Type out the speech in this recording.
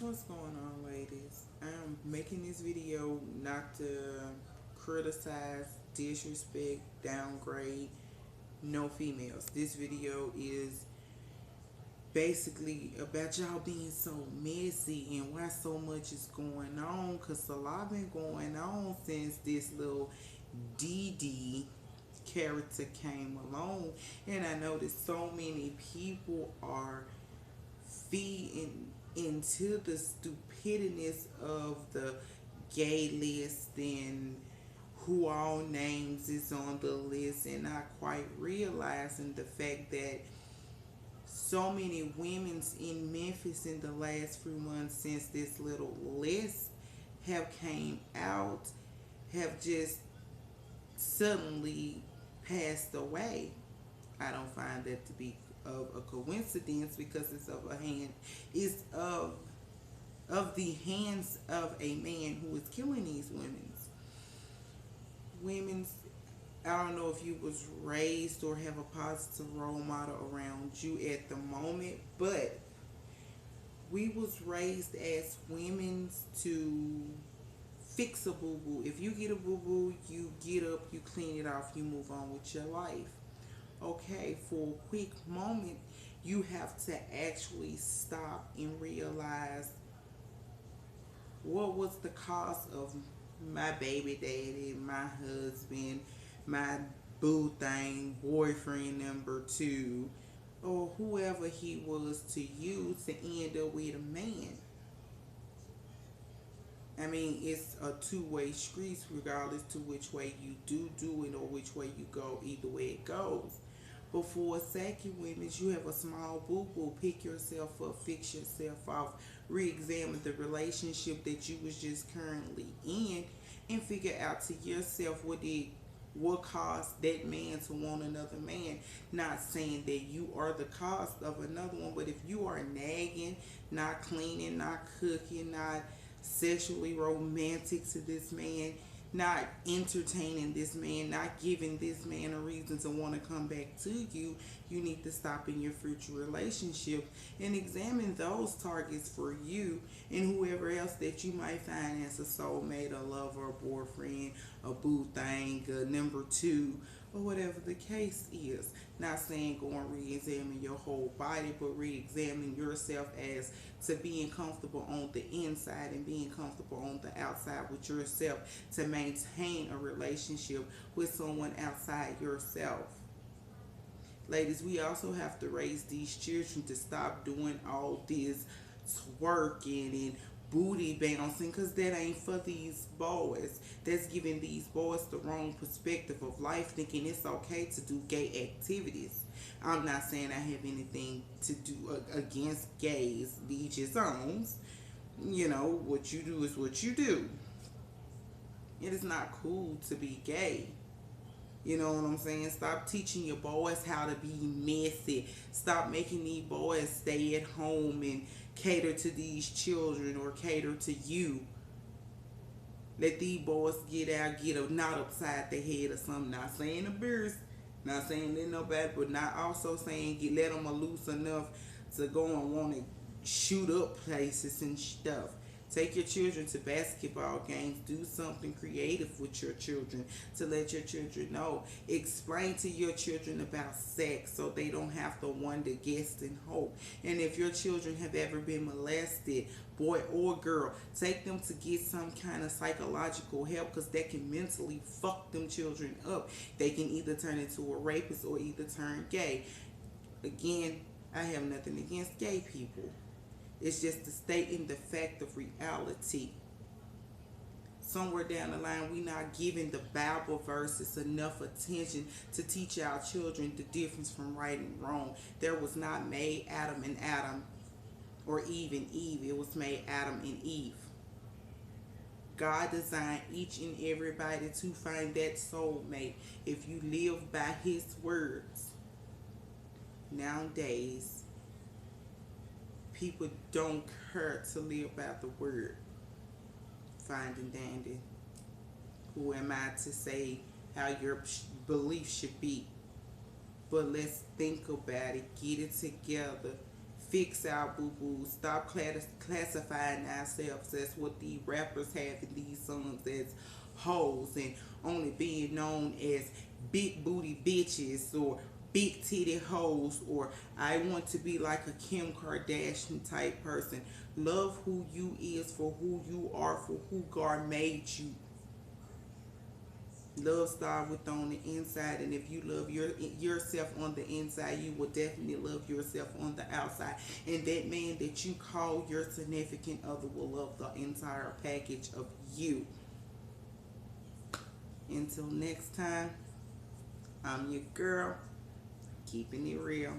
What's going on, ladies? I'm making this video not to criticize, disrespect, downgrade no females. This video is basically about y'all being so messy and why so much is going on, because a lot been going on since this little DD character came along, and I noticed so many people are feeding into the stupidness of the gay list and who all names is on the list, and not quite realizing the fact that so many women's in Memphis in the last few months since this little list have came out have just suddenly passed away. I don't find that to be of a coincidence, because it's of a hand it's of the hands of a man who is killing these women's. I don't know if you was raised or have a positive role model around you at the moment, but we was raised as women to fix a boo boo. If you get a boo boo, you get up, you clean it off, you move on with your life. Okay, for a quick moment, you have to actually stop and realize what was the cost of my baby daddy, my husband, my boo thing, boyfriend number two, or whoever he was to you to end up with a man. I mean, it's a two-way street, regardless to which way you do it or which way you go. Either way it goes. But for a second, women, you have a small boo boo. Pick yourself up, fix yourself off, re-examine the relationship that you was just currently in, and figure out to yourself what caused that man to want another man. Not saying that you are the cause of another one, but if you are nagging, not cleaning, not cooking, not sexually romantic to this man, not entertaining this man, not giving this man a reason to want to come back to you, you need to stop in your future relationship and examine those targets for you and whoever else that you might find as a soulmate, a lover, a boyfriend, a boo thing, a number two, or whatever the case is. Not saying go and re-examine your whole body, but re-examine yourself as to being comfortable on the inside and being comfortable on the outside with yourself to maintain a relationship with someone outside yourself. Ladies, we also have to raise these children to stop doing all this twerking and booty bouncing, because that ain't for these boys. That's giving these boys the wrong perspective of life, thinking it's okay to do gay activities. I'm not saying I have anything to do against gays, each his own. You know, what you do is what you do. It is not cool to be gay. You know what I'm saying? Stop teaching your boys how to be messy. Stop making these boys stay at home and cater to these children or cater to you. Let these boys get out, get a knot upside their head or something. Not saying abuse, not saying they're no bad, but not also saying let them loose enough to go and want to shoot up places and stuff. Take your children to basketball games. Do something creative with your children to let your children know. Explain to your children about sex so they don't have to wonder, guess, and hope. And if your children have ever been molested, boy or girl, take them to get some kind of psychological help, because that can mentally fuck them children up. They can either turn into a rapist or either turn gay. Again, I have nothing against gay people. It's just to state in the fact of reality. Somewhere down the line, we not giving the Bible verses enough attention to teach our children the difference from right and wrong. There was not made Adam and Adam, or Eve and Eve. It was made Adam and Eve. God designed each and everybody to find that soulmate. If you live by His words, nowadays people don't care to live by the word. Fine and dandy. Who am I to say how your belief should be? But let's think about it. Get it together. fix our boo-boos. Stop classifying ourselves as what the rappers have in these songs as hoes, and only being known as big booty bitches or big titty hoes, or I want to be like a Kim Kardashian type person. Love who you is for who you are, for who God made you. Love starts with on the inside, and if you love yourself on the inside, you will definitely love yourself on the outside. And that man that you call your significant other will love the entire package of you. Until next time, I'm your girl, keeping it real.